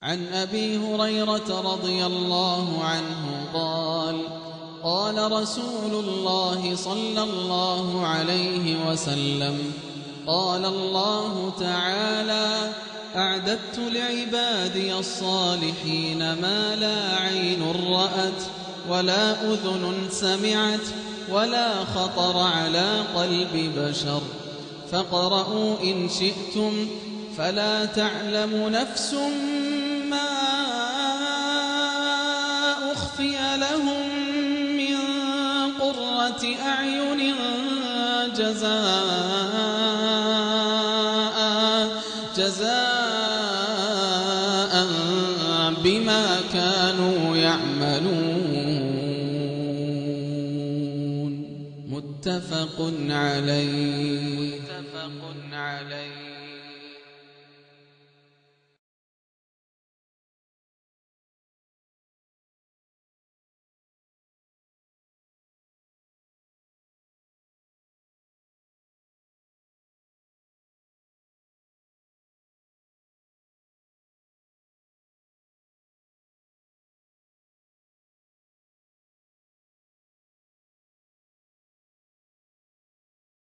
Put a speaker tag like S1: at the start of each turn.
S1: عن أبي هريرة رضي الله عنه قال قال رسول الله صلى الله عليه وسلم قال الله تعالى أعددت لعبادي الصالحين ما لا عين رأت ولا أذن سمعت ولا خطر على قلب بشر فاقرؤوا إن شئتم فلا تعلم نفس ما أخفي لهم من قرة أعين جزاء بما كانوا يعملون. متفق عليه.